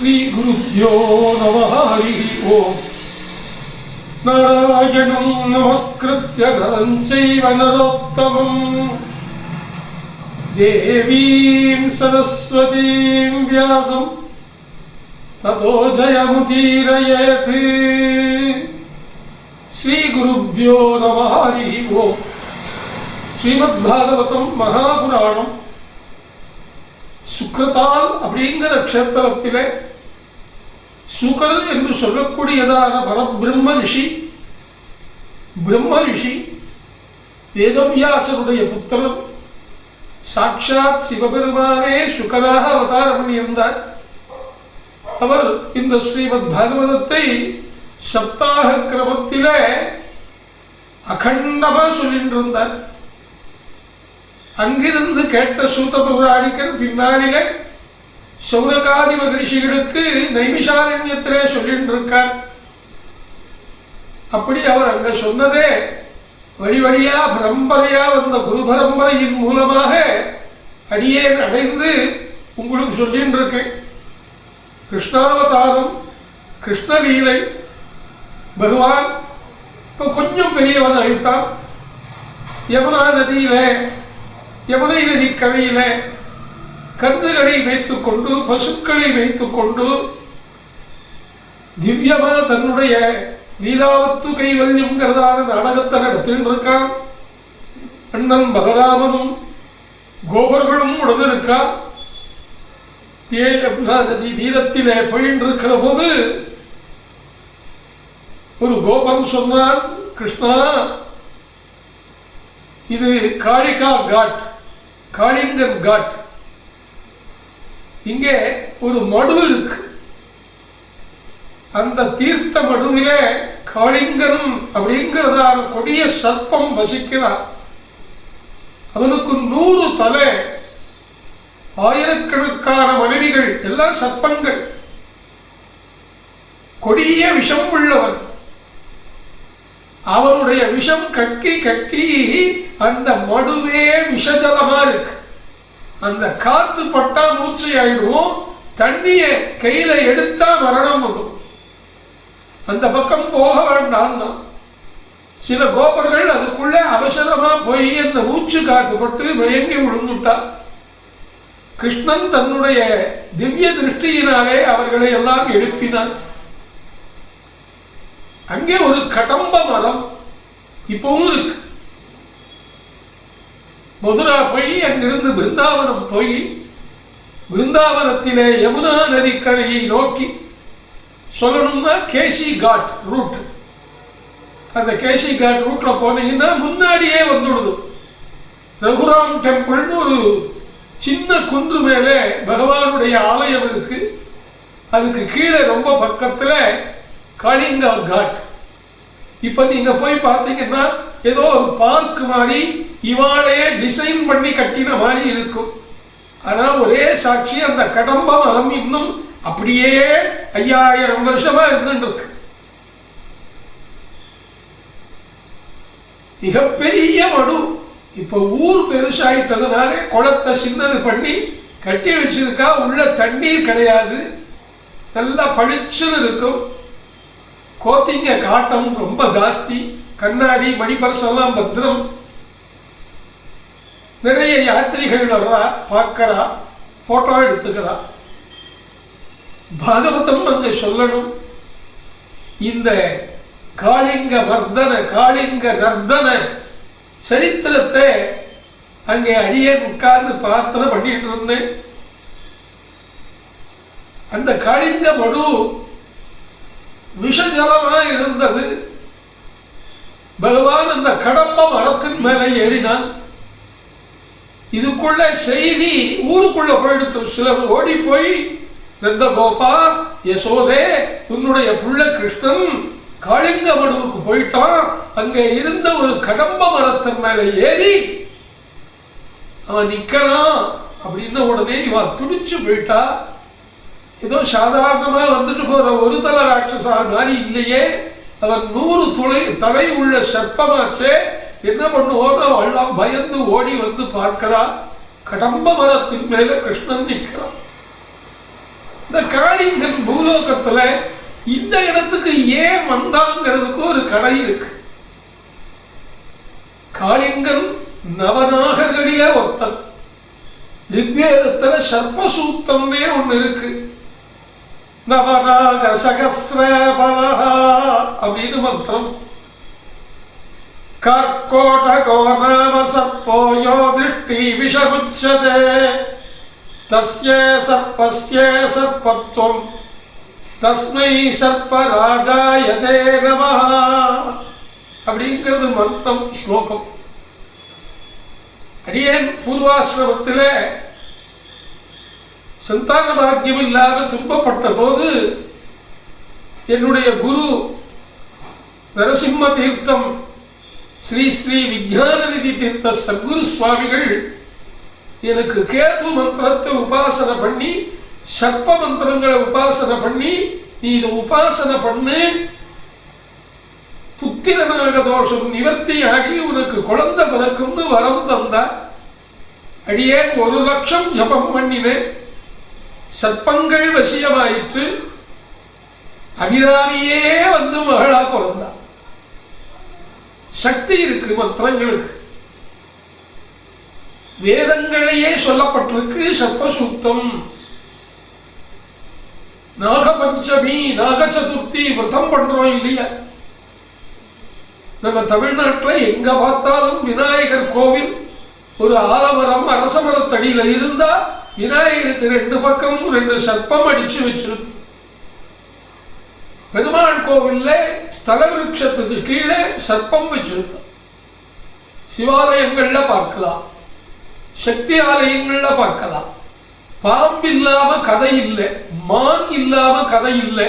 श्रीगुरुभ्यो नमः हरिः ओम्। नारायणं नमस्कृत्य नरं चैव नरोत्तमं देवीं सरस्वतीं व्यासं ततो जयमुदीरयेत्। श्रीगुरुभ्यो नमः हरिः ओम्। ஸ்ரீமத்பாகவதம் மகாபுராணம் சுக்ரதால் அப்படிங்கிற க்ஷேத்திரத்திலே சுகர் என்று சொல்லக்கூடியதான பரபிரம்ம ரிஷி வேதவியாசருடைய புத்திரன் சாட்சாத் சிவபெருமானே சுகராக அவதாரம் பண்ணியிருந்தார். அவர் இந்த ஸ்ரீமத் பாகவதத்தை சப்தாக கிரமத்திலே அகண்டமா சொல்லிட்டு இருந்தார். அங்கிருந்து கேட்ட சூத பௌராணிகர் பின்னாளிலே சௌனகாதி மகரிஷிகளுக்கு நைமிஷாரண்யத்திலே சொல்லிட்டு இருக்கார். அப்படி அவர் அங்க சொன்னதே வழி வழியா பரம்பரையா வந்த குரு பரம்பரையின் மூலமாக அடியேன் அடைந்து உங்களுக்கு சொல்லிட்டு இருக்கேன். கிருஷ்ணாவதாரம், கிருஷ்ணலீலை, பகவான் இப்போ கொஞ்சம் பெரியவன் ஆயிட்டான். யமுனா நதியிலே, யமுனை நதி கரையில கன்றுகளை வைத்துக் கொண்டு பசுக்களை வைத்துக் கொண்டு திவ்யமா தன்னுடைய லீலாவத்து கைவல்யம்ங்கிறதான நாடகத்தை நடத்திட்டு இருக்கான். அண்ணன் பலராமனும் கோபர்களும் உடனிருக்கா. யமுனா நதி தீரத்திலே போயிட்டு இருக்கிற போது ஒரு கோபன் சொன்னான், கிருஷ்ணா, இது காளிகா காட், காளிங்கன் காட். இங்கே ஒரு மடு இருக்கு. அந்த தீர்த்த மடுவிலே காளிங்கன் அப்படிங்கிறதான கொடிய சர்ப்பம் வசிக்கிறார். அவனுக்கு 100 தலை, ஆயிரக்கணக்கான மனைவிகள், எல்லாம் சர்ப்பங்கள், கொடிய விஷம் உள்ளவன். அவனுடைய விஷம் கக்கி கக்கி அந்த மடுவே விஷஜலமா இருக்கு. அந்த காத்து பட்டா மூர்ச்சை ஆயிடும். தண்ணிய கையில எடுத்தா மரணம் வரும். அந்த பக்கம் போக வேண்டாம்னா சில கோபர்கள் அதுக்குள்ள அவசரமா போய் அந்த மூச்சு காத்து பட்டு மயங்கி விழுந்துட்டா. கிருஷ்ணன் தன்னுடைய திவ்ய திருஷ்டியினாலே அவர்களை எல்லாம் எழுப்பினான். அங்கே ஒரு கடம்ப மரம் இப்பவும் இருக்கு. மதுரா போய் அங்கிருந்து பிருந்தாவனம் போய் பிருந்தாவனத்திலே யமுனா நதிக்கரையை நோக்கி சொல்லணும்னா கேசி காட் ரூட். அந்த கேசி காட் ரூட்ல போனீங்கன்னா முன்னாடியே வந்துடுது ரகுராம் டெம்பிள்னு ஒரு சின்ன குன்று மேலே பகவானுடைய ஆலயம் இருக்கு. அதுக்கு கீழே ரொம்ப பக்கத்துல காளிங்க காட். இப்ப நீங்க போய் பார்த்தீங்கன்னா ஏதோ ஒரு பார்க் மாதிரி இவாளையே டிசைன் பண்ணி கட்டின மாதிரி இருக்கும். ஆனா ஒரே சாட்சி, அந்த கடம்ப மரம் இன்னும் அப்படியே 5000 வருஷமா இருந்துட்டு இருக்கு. மிகப்பெரிய மடு. இப்ப ஊர் பெருசாயிட்டதுனால குளத்தை சின்னது பண்ணி கட்டி வச்சிருக்கா. உள்ள தண்ணீர் கிடையாது, நல்லா பளிச்சுன்னு இருக்கும். கோத்திங்க காட்டம் ரொம்ப ஜாஸ்தி. கண்ணாடி மணிபர்செல்லாம் பத்திரம். நிறைய யாத்திரிகள் வர்றா, பார்க்கறா, போட்டோ எடுத்துக்கிறா. பாகவதம் அங்க சொல்லணும். இந்த காளிங்க மர்தன, காளிங்க நர்தன சரித்திரத்தை அங்கே அடியே உட்கார்ந்து பிரார்த்தனை பண்ணிட்டு இருந்தேன். அந்த காளிங்க மடு விஷஜலமா இருந்தது. பகவான் அந்த கடம்ப மரத்தின் மேலே ஏறினான். இதுக்குள்ள செய்தி ஊருக்குள்ள போயிடுத்து. சிலர் ஓடி போய், நந்தகோபா, யசோதே, உன்னுடைய புள்ள கிருஷ்ணன் காளிங்க மடுவுக்கு போயிட்டான். அங்க இருந்த ஒரு கடம்ப மரத்தின் மேலே ஏறி அவன் நிக்கிறான் அப்படின்னு உடனே இவன் துடிச்சு போயிட்டா. ஏதோ சாதாரணமா வந்துட்டு போற ஒரு தலை ராட்சசா மாதிரி இல்லையே. அவன் 100 தலை உள்ள சர்ப்பமாச்சே. என்ன பண்ணுவோம், அவெல்லாம் பயந்து ஓடி வந்து பார்க்கிறா. கடம்ப மரத்தின் மேல கிருஷ்ணன் நிற்கிறான். இந்த காளிங்கன் பூலோகத்துல இந்த இடத்துக்கு ஏன் வந்தாங்கிறதுக்கு ஒரு கதை இருக்கு. காளிங்கன் நவநாகர்களிலே ஒருத்தன். ரிக்வேதத்துல சர்ப்பசூத்தம்னே ஒண்ணு இருக்கு. நவநாக சகஸ்ரபலஹ அப்படின்னு மந்திரம். கர்கோடகோ நாம சர்ப்போ யோ திருஷ்டி விஷமுச்சதே தஸ்ய சர்ப்பஸ்ய சர்ப்பத்வம் தஸ்மை சர்ப்பராஜாயதே நமஹ அப்படிங்கிறது மந்திரம், ஸ்லோகம். அடியேன் பூர்வாசிரமத்திலே சந்தான பாக்கியம் இல்லாத துன்பப்பட்ட போது என்னுடைய குரு நரசிம்ம தீர்த்தம் ஸ்ரீ ஸ்ரீ விஞ்ஞானநிதி தீர்த்த சத்குரு சுவாமிகள் எனக்கு கேது மந்திரத்தை உபாசனை பண்ணி, சர்ப்ப மந்திரங்களை உபாசனை பண்ணி, நீ இதை உபாசனை பண்ணு, புத்திரநாக தோஷம் நிவர்த்தி ஆகி உனக்கு குழந்தை பிறக்கும்னு வரம் தந்தார். அடியேன் 1,00,000 ஜபம் பண்ணினேன். சர்ப்பங்கள் வசியமாயிற்று. அபிராமியே வந்து மகளா பிறந்தார். சக்தி இருக்கு மந்திரங்களுக்கு. வேதங்களையே சொல்லப்பட்டிருக்கு சர்ப்பசூக்தம். நாகபஞ்சமி நாக சதுர்த்தி விரதம் பண்றோம் இல்லையா? நம்ம தமிழ்நாட்டில் எங்க பார்த்தாலும் விநாயகர் கோவில் ஒரு ஆலமரம் அரசமரத்தடியில இருந்தா விநாயகருக்கு 2 பக்கமும் 2 சர்ப்பம் அடிச்சு வச்சிருக்கு. பெருமாள் கோவில்ல ஸ்தல விருட்சத்துக்கு கீழே சர்ப்பம் வச்சிருக்கு. சிவாலயங்கள்ல பார்க்கலாம், சக்தி ஆலயங்கள்ல பார்க்கலாம். பாம்பு இல்லாம கதை இல்லை, மான் இல்லாம கதை இல்லை,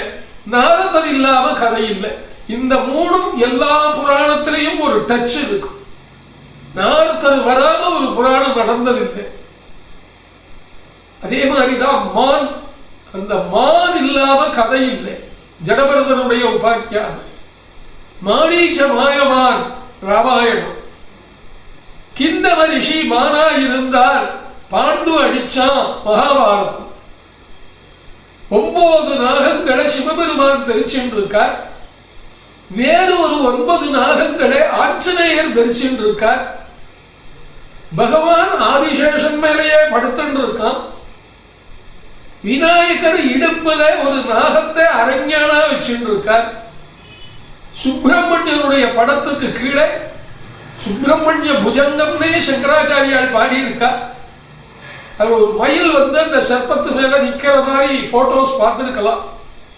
நாரதர் இல்லாம கதை இல்லை. இந்த 3ம் எல்லா புராணத்திலையும் ஒரு டச் இருக்கும். நாரதர் வராம ஒரு புராணம் நடந்ததில்லை. அதே மாதிரிதான் மான். அந்த மான் இல்லாம கதை இல்லை. ஜடபரதனுடைய உபாக்கியானம். மாரீச்ச மாயமான் ராமாயணம். கிந்தவ ரிஷி மானா இருந்தால் பாண்டு அடிச்சான் மகாபாரதம். 9 நாகங்களை சிவபெருமான் தரிச்சென்றிருக்கார். வேறு ஒரு 9 நாகங்களை ஆஞ்சநேயர் தரிச்சென்றிருக்கார். பகவான் ஆதிசேஷன் மேலேயே படுத்துருக்கான். விநாயகர் இடுப்புல ஒரு நாகத்தை அரஞானா வச்சுருக்கார். சுப்பிரமணியனுடைய படத்துக்கு கீழே சுப்பிரமணிய புஜங்கம்னே சங்கராச்சாரியால் பாடியிருக்கா. அது ஒரு மயில் வந்து அந்த சர்ப்பத்து மேல நிக்கிற மாதிரி போட்டோஸ் பார்த்துருக்கலாம்.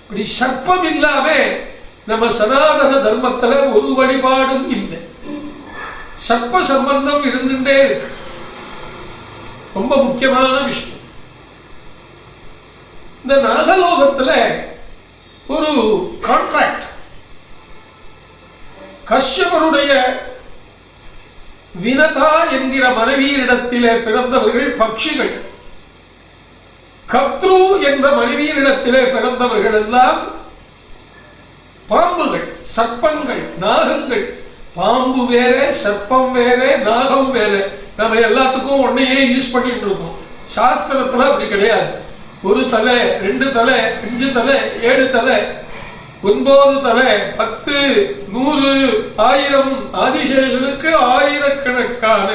இப்படி சர்ப்பம் இல்லாம நம்ம சனாதன தர்மத்துல ஒரு வழிபாடும் இல்லை. சர்ப்ப சம்பந்தம் இருந்துட்டே இருக்கு. ரொம்ப முக்கியமான விஷயம். இந்த நாகலோகத்துல ஒரு கான்ட்ராக்ட். கஷ்யபருடைய வினதா என்கிற மனைவியரிடத்திலே பிறந்தவர்கள் பட்சிகள். கத்ரு என்ற மனைவியரிடத்திலே பிறந்தவர்கள் எல்லாம் பாம்புகள், சர்ப்பங்கள், நாகங்கள். பாம்பு வேற, சர்ப்பம் வேற, நாகம் வேற. நம்ம எல்லாத்துக்கும் ஒன்னையே யூஸ் பண்ணிட்டு இருக்கோம். சாஸ்திரத்துல அப்படி கிடையாது. 1 தலை, 2 தலை, 5 தலை, 7 தலை, 9 தலை, 10, 100, 1000. ஆதிசேஷனுக்கு ஆயிரக்கணக்கான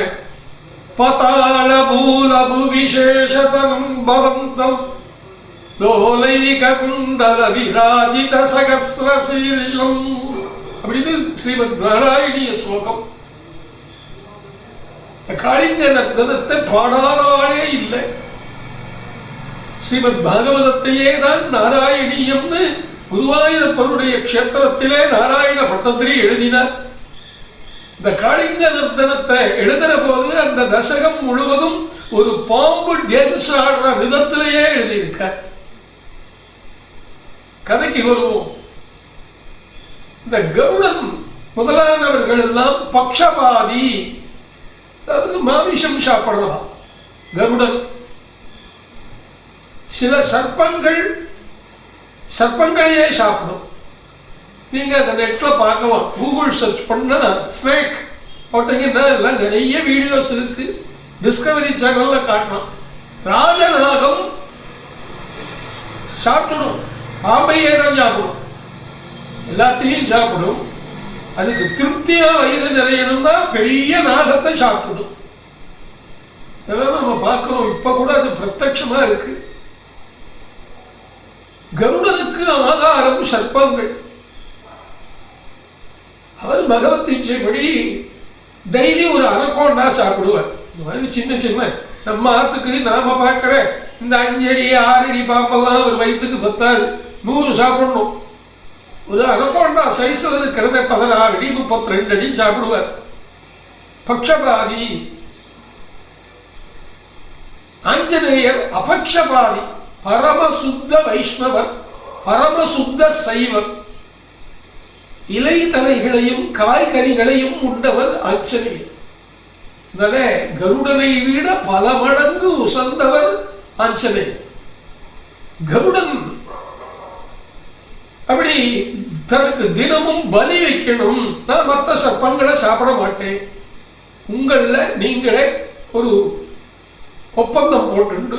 பதாள மூலபு விசேஷதனம் பவந்தம் லோலைக குண்டல விராஜித சகஸ்ர சீர்ஷம் அப்படின்னு ஸ்ரீமத் நாராயணிய ஸ்லோகம். காளிங்க நர்த்தனத்தை பாடாதவாளே இல்லை. ஸ்ரீமத் பாகவதத்தையே தான் நாராயணியம்னு குருவாயூரப்பனுடைய க்ஷேத்திரத்திலே நாராயண பட்டத்திரி எழுதினார். இந்த காளிங்க நர்த்தனத்தை எழுதுற போது அந்த தசகம் முழுவதும் ஒரு பாம்பு டான்ஸ் ஆடுற விதத்திலேயே எழுதியிருக்க. கதைக்கு வருவோம். இந்த கருடன் முதலானவர்கள் எல்லாம் பக்ஷபாதி, அதாவது மாமிசம் சாப்பிடுறதா கருடன். சில சர்ப்பங்களையே சாப்பிடும். நீங்க அந்த நெட்ல பார்க்கலாம், கூகுள் சர்ச் பண்ணா ஸ்னேக் போட்டீங்கன்னா எல்லாம் நிறைய வீடியோஸ் இருக்கு. டிஸ்கவரி சேனல்ல காட்டலாம். ராஜநாகம் சாப்பிடணும். பாம்பையே தான் சாப்பிடும், எல்லாத்தையும் சாப்பிடும். அதுக்கு திருப்தியா வயிறு நிறையணும்னா பெரிய நாகத்தை சாப்பிடும். இதெல்லாம் நம்ம பார்க்கிறோம். இப்ப கூட அது பிரத்யட்சமா இருக்கு. கருடனுக்கு ஆகாரம் சர்ப்பங்கள். அவர் பகவத்கீதைப்படி டெய்லி ஒரு அனகோண்டா சாப்பிடுவார். இந்த மாதிரி சின்ன சின்ன நம்ம ஆத்துக்கு நாம பார்க்கிற இந்த 5 அடி 6 அடி பாம்பெல்லாம் ஒரு வயிற்றுக்கு பத்தாது, 100 சாப்பிடணும். ஒரு அனகோண்டா சைஸ்ல இருக்கிறத 16 அடி 32 அடி சாப்பிடுவார். பக்ஷபாதி. ஆஞ்சநேயர் அபக்ஷபாதி, பரமசுத்த வைஷ்ணவர், பரமசுத்த சைவர். இலை தலைகளையும் காய்கறிகளையும் உண்டவர் ஆஞ்சநேயர். அதனால கருடனை விட பல மடங்கு உசந்தவர் ஆஞ்சநேயர். கருடன் அப்படி தனக்கு தினமும் பலி வைக்கணும். நான் மற்ற சர்ப்பங்களை சாப்பிட மாட்டேன், உங்கள நீங்களே ஒரு ஒப்பந்தம் போட்டு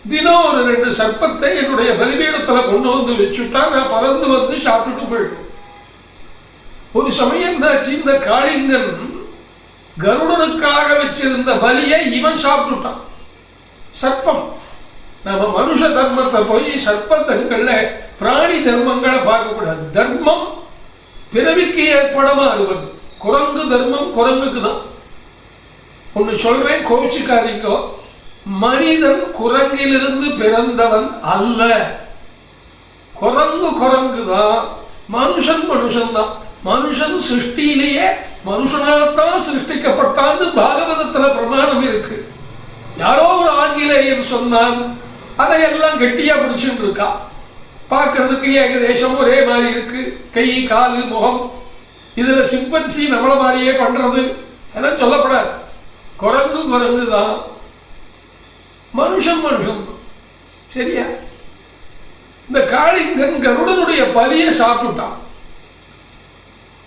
தினம் ஒரு 2 சர்ப்பத்தை என்னுடைய பலிபீடத்துல கொண்டு வந்து வச்சுட்டா நான் பறந்து வந்து சாப்பிட்டுட்டு போயிடும். ஒரு சமயம் என்னாச்சு, இந்த காளிங்கன் கருடனுக்காக வச்சிருந்த பலியை இவன் சாப்பிட்டுட்டான். சர்ப்பம். நம்ம மனுஷ தர்மத்தை போய் சர்ப்பத்தங்கள்ல பிராணி தர்மங்களை பார்க்கக்கூடாது. தர்மம் பிறவிக்கு ஏற்படமா இருவது. குரங்கு தர்மம் குரங்குக்கு தான். ஒன்னு சொல்றேன், கோச்சிக்காதீங்கோ. மனிதன் குரங்கிலிருந்து பிறந்தவன் அல்ல. குரங்கு குரங்கு தான், மனுஷன் மனுஷன் தான். மனுஷன் சிருஷ்டியிலேயே மனுஷனால்தான் சிருஷ்டிக்கப்பட்டான்னு பாகவதத்துல பிரமாணம் இருக்கு. யாரோ ஒரு ஆங்கிலேயர் சொன்னான், அதையெல்லாம் கெட்டியா பிடிச்சுட்டு இருக்கா. பார்க்கறதுக்கு ஏகதேசம் ஒரே மாதிரி இருக்கு, கை காலு முகம். இதுல சிம்பன்சி நம்மள மாதிரியே பண்றது எல்லாம் சொல்லப்படாது. குரங்கு குரங்கு தான், மனுஷன் மனுஷன். சரியா? இந்த காளிங்கன் கருடனுடைய பலியை சாப்பிட்டுட்டான்.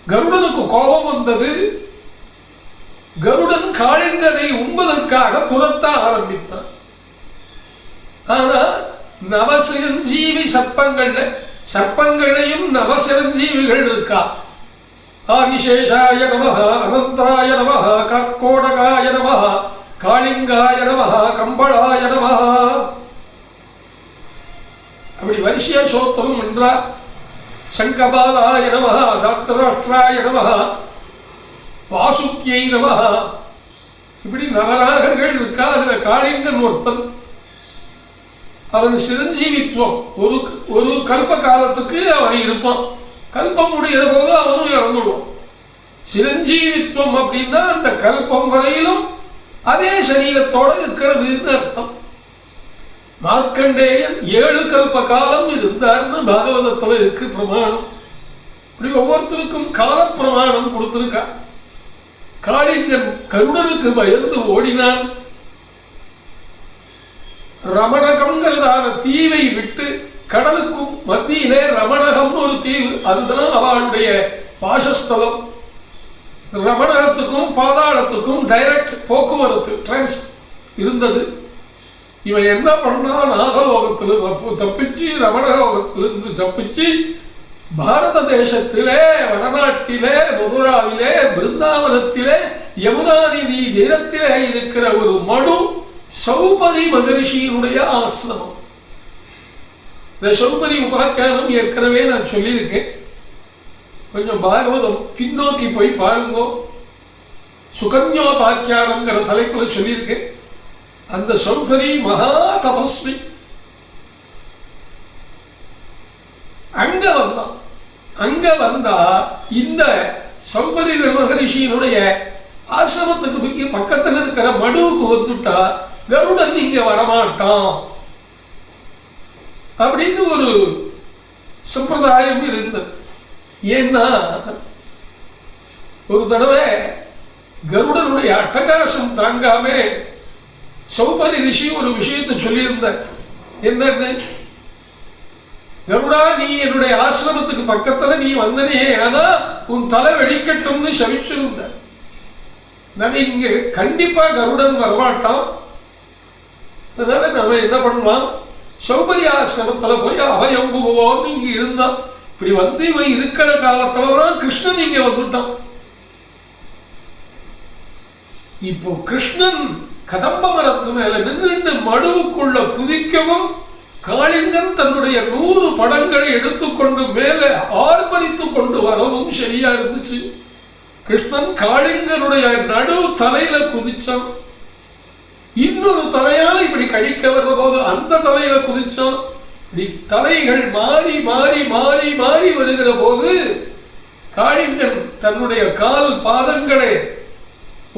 கருடனுக்கு கோபம் வந்தது. கருடன் காளிங்கனை உண்பதற்காக துரத்த ஆரம்பித்தான். ஆனா நவசிரஞ்சீவி சர்ப்பங்களையும் நவசிரஞ்சீவிகள் இருக்கா. ஆதிசேஷாய நமஹ, அனந்தாய நமஹ, கர்கோடகாய நமஹ, காளிங்காய நமஹ, கம்பளாய நமஹ. அப்படி வரிசையா சோத்திரம் என்றார். சங்கபாலாய நமஹ, தர்தராஷ்டிராய நமஹ, வாசுக்கியை நமஹ. இப்படி நவராகர்கள் இருக்கா. அதுல காளிங்கன் ஒருத்தன். அவன் சிரஞ்சீவித்துவம். ஒரு கல்ப காலத்துக்கு அவன் இருப்பான். கல்பம் முடிகிற போது அவனும் இறந்துடுவான். சிரஞ்சீவித்துவம் அப்படின்னா அந்த கல்பம் வரையிலும் அதே சரீரத்தோட இருக்கிறதுன்னு அர்த்தம். மார்க்கண்டேயன் 7 கல்ப காலம் இருந்தார்னு பாகவதத்துல இருக்கு பிரமாணம். இப்படி ஒவ்வொருத்தருக்கும் கால பிரமாணம் கொடுத்திருக்கா. காளிங்கன் கருடனுக்கு பயந்து ஓடினான். ரமணகம்ங்கிறதான தீவை விட்டு கடலுக்கும் மத்தியிலே ரமணகம்னு ஒரு தீவு, அதுதான் அவளுடைய வாசஸ்தலம். ரமணகத்துக்கும் பாதாளத்துக்கும் டைரக்ட் போக்குவரத்து டிரான்ஸ் இருந்தது. இவன் என்ன பண்ணா, நாகலோகத்தில் தப்பிச்சு ரமணலோகத்திலிருந்து தப்பிச்சு பாரத தேசத்திலே, வடநாட்டிலே, மதுராவிலே, பிருந்தாவனத்திலே, யமுனா நதி தீரத்திலே இருக்கிற ஒரு மடு சௌபரி மகரிஷியினுடைய ஆசிரமம். இந்த சௌபரி உபாக்கியானம் ஏற்கனவே நான் சொல்லியிருக்கேன். கொஞ்சம் பாகவதம் பின்னோக்கி போய் பாருங்கோ. சுகன்யோபாக்கியானம்ங்கிற தலைப்புல சொல்லியிருக்கேன். அந்த சௌபரி மகா தபஸ்வி அங்க வந்தா இந்த சௌபரி மகரிஷியினுடைய ஆசிரமத்துக்கு பக்கத்தில் இருக்கிற மடுவுக்கு வந்துட்டா கருடன் இங்க வரமாட்டான் அப்படின்னு ஒரு சம்பிரதாயம் இருந்தது. ஏன்னா ஒரு தடவை கருடனுடைய அட்டகாசம் தாங்காம சௌபரி ரிஷி ஒரு விஷயத்தை சொல்லியிருந்த. என்னன்னு, கருடா நீ என்னுடைய ஆசிரமத்துக்கு பக்கத்துல நீ வந்தனே, ஆனா உன் தலை வெடிக்கட்டும்னு சவிச்சிருந்த. நான் இங்க கண்டிப்பா கருடன் வரமாட்டான். அதனால நாம என்ன பண்ணலாம், சௌபரிய ஆசிரமத்துல போய் அபயம் புகுவோன்னு இங்க இருந்தான். இப்படி வந்து இவன் இருக்கிற காலத்துலதான் கிருஷ்ணன் இங்க வந்துட்டான். இப்போ கிருஷ்ணன் கதம்ப மரத்து மேல நின்று மடுவுக்குள்ள குதிக்கவும் காளிங்கன் தன்னுடைய 100 படங்களை எடுத்துக்கொண்டு மேல ஆர்ப்பரித்துக் கொண்டு வரவும் சரியா இருந்துச்சு. கிருஷ்ணன் காளிங்கனுடைய நடு தலையில குதிச்சான். இன்னொரு தலையால இப்படி கடிக்க வர்ற போது அந்த தலையில குதிச்சான். இப்படி தலைகள் மாறி மாறி மாறி மாறி வருகிற போது காளிங்கன் தன்னுடைய கால் பாதங்களை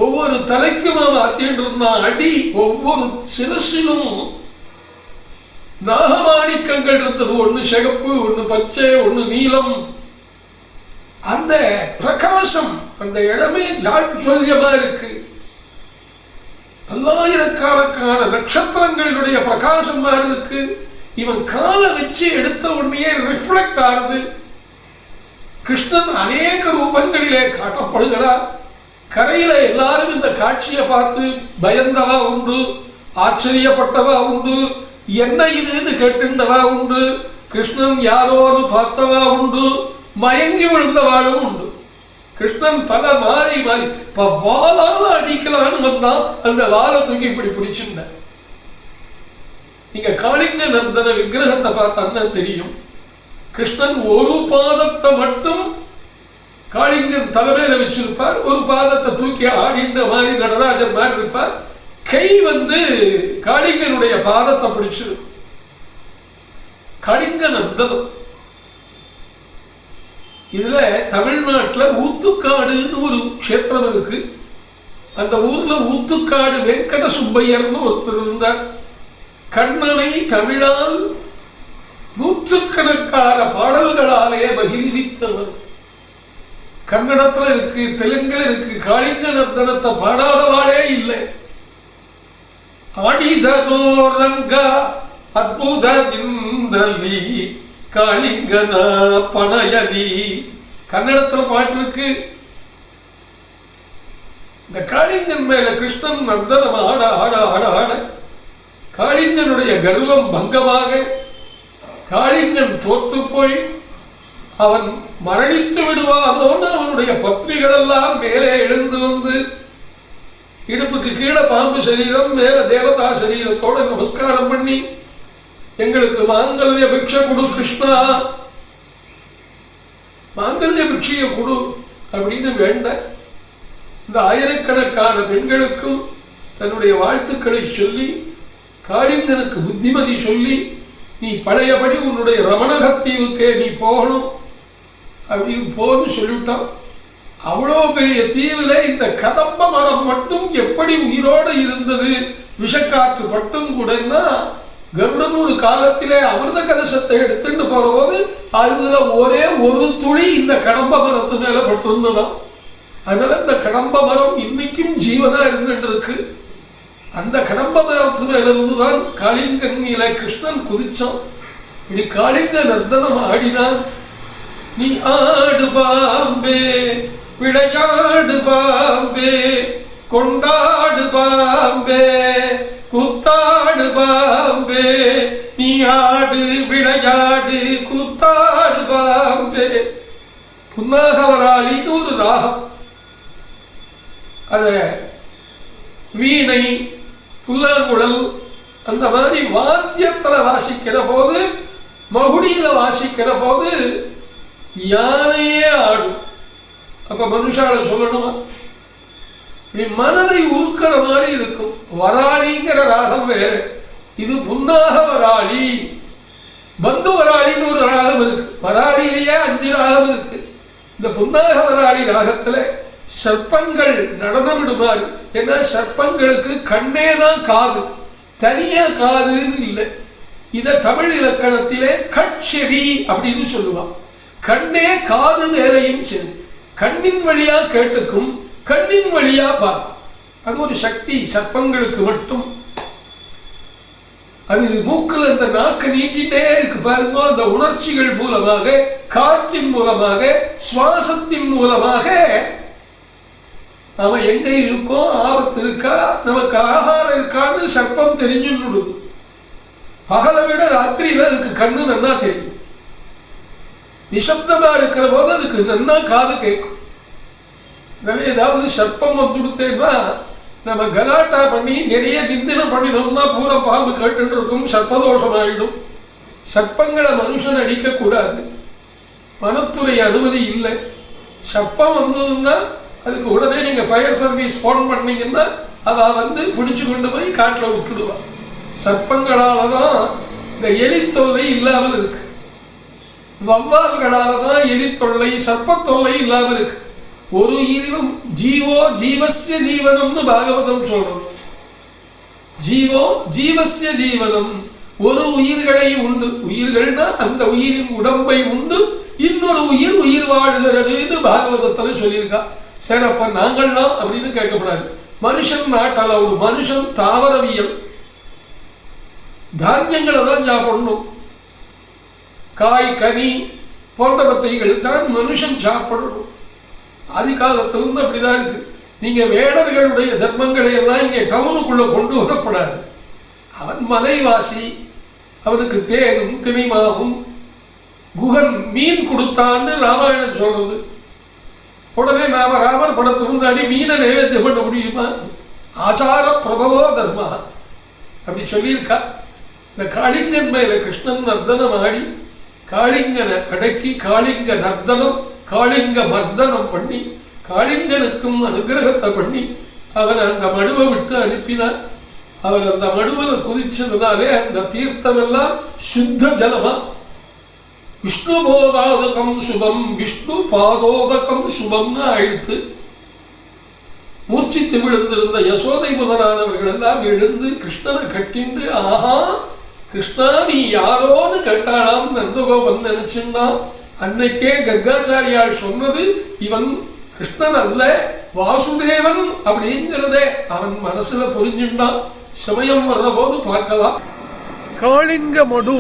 ஒவ்வொரு தலைக்கும் அவன் ஆத்திட்டு இருந்தான். அடி ஒவ்வொரு சிரசிலும் நாகமாணிக்கங்கள் இருந்தது. ஒண்ணு சிகப்பு, ஒண்ணு பச்சை, ஒண்ணு நீலம். அந்த பிரகாசம் அந்த இடமே ஜாஜ்வல்யமா இருக்கு. பல்லாயிரக்கணக்கான நட்சத்திரங்களினுடைய பிரகாசம் மாதிரி இருக்கு. இவன் காலை வச்சு எடுத்த உடனே ரிஃப்ளெக்ட் ஆகுது. கிருஷ்ணன் அநேக ரூபங்களிலே காட்டப்படுகிறார். கரையில எல்லாரும் இந்த காட்சியை பார்த்து பயந்தவா உண்டு, ஆச்சரியப்பட்டவா உண்டு, என்ன இதுன்னு கேட்டுண்டவா உண்டு, கிருஷ்ணன் யாரோன்னு பார்த்தவா உண்டு, மயங்கி விழுந்தவாளும் உண்டு. கிருஷ்ணன் தலை மாறி மாறி இப்ப வாளால அடிக்கலான்னு வந்தா அந்த வாழை தூக்கி இப்படி பிடிச்சுட்ட. நீங்க காளிங்க நந்தன விக்கிரகத்தை பார்த்தா தெரியும். கிருஷ்ணன் ஒரு பாதத்தை மட்டும் காளிங்கன் தலைமையில வச்சிருப்பார், ஒரு பாதத்தை தூக்கி ஆடின்ற மாதிரி நடராஜர் மாதிரி இருப்பார். கை காளிங்கனுடைய பாதத்தை பிடிச்சிருக்கும். காளிங்க நந்தனம். இதுல தமிழ்நாட்டுல ஊத்துக்காடுன்னு ஒரு கஷேத்திரம் இருக்கு. அந்த ஊர்ல ஊத்துக்காடு வெங்கட சுப்பையர்னு ஒருத்தர் இருந்தார். கண்ணனை தமிழால் 100கணக்கான பாடல்களாலே மகிழ்வித்தவர். கன்னடத்துல இருக்கு, தெலுங்குல இருக்கு. காளிங்க நர்த்தனத்தை பாடாதவாளே இல்லை. ஆடிதனோ ರಂಗ அற்புதದಿಂದಲಿ காளிங்கன பணையலி. கன்னடத்துல பாட்டு இருக்கு. இந்த காளிங்கன் மேல கிருஷ்ணன் நர்த்தனம் ஆட ஆட ஆட ஆட காளிங்கனுடைய கர்வம் பங்கமாக காளிங்கன் தோற்று போய் அவன் மரணித்து விடுவானோன்னு அவனுடைய பத்னிகள் எல்லாம் மேலே எழுந்து வந்து இடுப்புக்கு கீழே பாம்பு சரீரம், மேல தேவதா சரீரத்தோட நமஸ்காரம் பண்ணி எங்களுக்கு மாங்கல்ய பிக்ஷை கொடு கிருஷ்ணா, மாங்கல்ய பிக்ஷையை கொடு அப்படின்னு வேண்ட இந்த ஆயிரக்கணக்கான பெண்களுக்கும் தன்னுடைய வாழ்த்துக்களை சொல்லி காளிங்கனுக்கு புத்திமதி சொல்லி நீ பழையபடி உன்னுடைய ரமணகத்தீவுக்கே நீ போகணும் அப்படின்னு போன்னு சொல்லிவிட்டான். அவ்வளோ பெரிய தீவுல இந்த கதம்ப மரம் மட்டும் எப்படி உயிரோடு இருந்தது, விஷக்காற்று பட்டும் கூடன்னா கருடன் ஒரு காலத்திலே அமிர்த கலசத்தை எடுத்துட்டு போற போது அதுல ஒரே ஒரு துளி இந்த கடம்ப மரத்து மேல பட்டிருந்ததாம். அதனால இந்த கடம்ப மரம் இன்னைக்கும் ஜீவனா இருந்துட்டு இருக்கு. அந்த கடம்ப மரத்து மேல இருந்துதான் காளிங்கன் கிருஷ்ணன் குதிச்சான். இப்படி காளிங்க நர்த்தனம் ஆடினான். நீ ஆடு பாம்பே விளையாடு பாம்பே கொண்டாடு பாம்பே கூத்தாடு பாம்பே, நீ ஆடு விளையாடு கூத்தாடு பாம்பே. புன்னாகவராளின்னு ஒரு ராகம். அத வீணை, புல்லாங்குழல் அந்த மாதிரி வாத்தியத்துல வாசிக்கிற போது, மகுடியில வாசிக்கிற போது யானையே ஆடும். அப்ப மனுஷால சொல்லணுமா? இப்படி மனதை உருக்கிற மாதிரி இருக்கும். வராளிங்கிற ராகம் வேற, இது புன்னாக வராளி. பந்து வராளின்னு ஒரு ராகம் இருக்கு. வராளிலேயே 5 ராகம் இருக்கு. இந்த புன்னாக வராளி ராகத்துல சர்ப்பங்கள் நடனமிடுமாறு. ஏன்னா சர்ப்பங்களுக்கு கண்ணே தான் காது, தனியா காதுன்னு இல்லை. இத தமிழ் இலக்கணத்திலே கட்செவி அப்படின்னு சொல்லுவான். கண்ணே காது வேலையும் சரி, கண்ணின் வழியா கேட்டுக்கும், கண்ணின் வழியா பார்க்கும். அது ஒரு சக்தி சர்ப்பங்களுக்கு மட்டும். அது மூக்கில் அந்த நாக்கு நீட்டிட்டே இருக்கு பாருங்க. அந்த உணர்ச்சிகள் மூலமாக, காற்றின் மூலமாக, சுவாசத்தின் மூலமாக நாம எங்க இருக்கோம், ஆபத்து இருக்கா, நமக்கு ஆகாரம் இருக்கான்னு சர்ப்பம் தெரிஞ்சுன்னு. பகலை விட ராத்திரியில அதுக்கு கண்ணு நன்னா தெரியும். நிசப்தமா இருக்கிற போது அதுக்கு நன்னா காது கேட்கும். ஏதாவது சர்ப்பம் வந்துடுத்தேன்னா நம்ம கலாட்டா பண்ணி நிறைய நிந்தினம் பண்ணினோம்னா பூரா பாம்பு கேட்டு இருக்கும், சர்ப்பதோஷம் ஆயிடும். சர்ப்பங்களை மனுஷன் அடிக்கக்கூடாது, வனத்துறை அனுமதி இல்லை. சர்ப்பம் வந்ததுன்னா அதுக்கு உடனே நீங்க ஃபயர் சர்வீஸ் போன் பண்ணீங்கன்னா அவ வந்து பிடிச்சு கொண்டு போய் காட்டில் விட்டுடுவான். சர்ப்பங்களால தான் இந்த எலி தொல்லை இல்லாமல் இருக்கு, வவ்வால்களால தான் எலி தொல்லை சர்ப்ப தொல்லை இல்லாமல் இருக்கு. ஒரு உயிரிலும் ஜீவோ ஜீவஸ்ய ஜீவனம்னு பாகவதம் சொல்றது. ஜீவோ ஜீவஸ்ய ஜீவனம், ஒரு உயிர்களை உண்டு, உயிர்கள்னா அந்த உயிரின் உடம்பை உண்டு இன்னொரு உயிர் உயிர் வாடுகிறதுன்னு பாகவதத்துல சொல்லியிருக்கா. சரி, அப்ப நாங்கள்லாம் அப்படின்னு கேட்கப்படாது. மனுஷன் நாட் அலவுடு. மனுஷன் தாவரவியல் தானியங்களை தான் சாப்பிடணும், காய் கனி போன்றவற்றைகள் தான் மனுஷன் சாப்பிடணும். ஆதி காலத்திலிருந்து அப்படிதான் இருக்கு. நீங்க வேடர்களுடைய தர்மங்களை எல்லாம் இங்கே டவுனுக்குள்ள கொண்டு வரப்படாது. அவன் மலைவாசி, அவனுக்கு தேனும் திணைமாவும் குகன் மீன் கொடுத்தான்னு ராமாயணம் சொல்றது. உடனே நாம ராமர் படத்து முன்னாடி மீனை நைவேத்தியம் பண்ண முடியுமா? ஆச்சார பிரபவோ தர்மா அப்படி சொல்லியிருக்கா. இந்த காளிங்கன் மேல கிருஷ்ணன் நர்த்தனம் ஆடி காளிங்கனை அடக்கி காளிங்க நர்த்தனம் காளிங்க மர்தனம் பண்ணி காளிங்கனுக்கும் அனுகிரகத்தை பண்ணி அவன் அந்த மடுவை விட்டு அனுப்பினார். அவர் அந்த மடுவில் குதிச்சதுனாலே அந்த தீர்த்தம் எல்லாம் சுத்த ஜலமா. விஷ்ணு போதாதகம் சுபம் விஷ்ணு பாதோதகம் சுபம்னு ஆயிடுத்து. மூர்ச்சித்து விழுந்திருந்த யசோதை முதலானவர்கள் எல்லாம் எழுந்து கிருஷ்ணனை கட்டிண்டு, ஆஹா கிருஷ்ணா நீ யாரோன்னு கேட்டாளாம் நந்தகோபன் நினைச்சுன்னா. அன்னைக்கே கர்காச்சாரியால் சொன்னது இவன் கிருஷ்ணன் அல்ல வாசுதேவன் அப்படிங்கிறதே அவன் மனசுல புரிஞ்சுட்டான். சமயம் வர்ற போது பார்க்கலாம். காளிங்க மடு,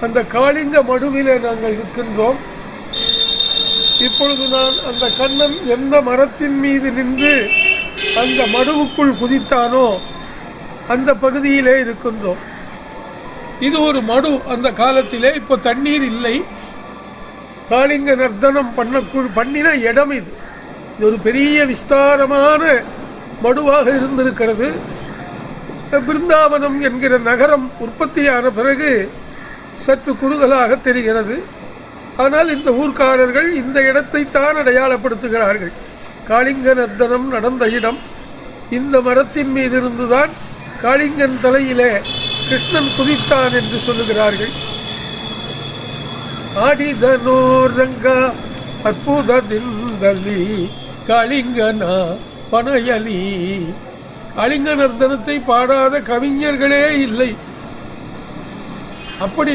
அந்த காளிங்க மடுவிலே நாங்கள் இருக்கின்றோம். இப்பொழுது நான் அந்த கண்ணன் எந்த மரத்தின் மீது நின்று அந்த மடுவுக்குள் குதித்தானோ அந்த பகுதியிலே இருக்கின்றோம். இது ஒரு மடு. அந்த காலத்திலே இப்போ தண்ணீர் இல்லை. காளிங்க நர்த்தனம் பண்ணின இடம் இது. இது ஒரு பெரிய விஸ்தாரமான மடுவாக இருந்திருக்கிறது. பிருந்தாவனம் என்கிற நகரம் உற்பத்தியான பிறகு சற்று குறுகலாக தெரிகிறது. ஆனால் இந்த ஊர்க்காரர்கள் இந்த இடத்தை தான் அடையாளப்படுத்துகிறார்கள். காளிங்க நர்த்தனம் நடந்த இடம் இந்த மரத்தின் மீது இருந்துதான் காளிங்கன் தலையிலே கிருஷ்ணன் குதித்தான் என்று சொல்லுகிறார்கள். ஆடிதனோர் ரங்கா அற்புததிந்தலி காளிங்கனா பனையலி. காளிங்க நர்த்தனத்தை பாடாத கவிஞர்களே இல்லை. அப்படி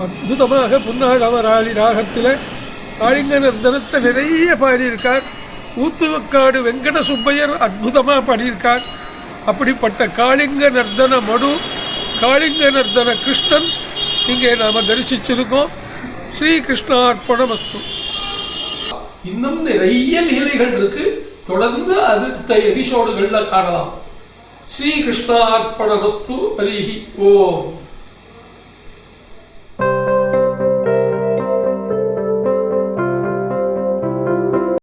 அற்புதமாக புன்னாகவராளி ராகத்தில் காளிங்க நர்த்தனத்தை நிறைய பாடியிருக்கார். ஊத்துவக்காடு வெங்கட சுப்பையர் அற்புதமாக பாடியிருக்கார். அப்படிப்பட்ட காளிங்க நர்த்தன மடு, காளிங்க நர்த்தன கிருஷ்ணன் இங்கே நாம தரிசிச்சிருக்கோம். ஸ்ரீ கிருஷ்ணார்ப்பணமஸ்து. இன்னும் நிறைய லீலைகள் இருக்கு. தொடர்ந்து அடுத்த எபிசோடுகள்ல காணலாம். ஸ்ரீ கிருஷ்ணார்ப்பணமஸ்து. ஹரிஹி ஓம்.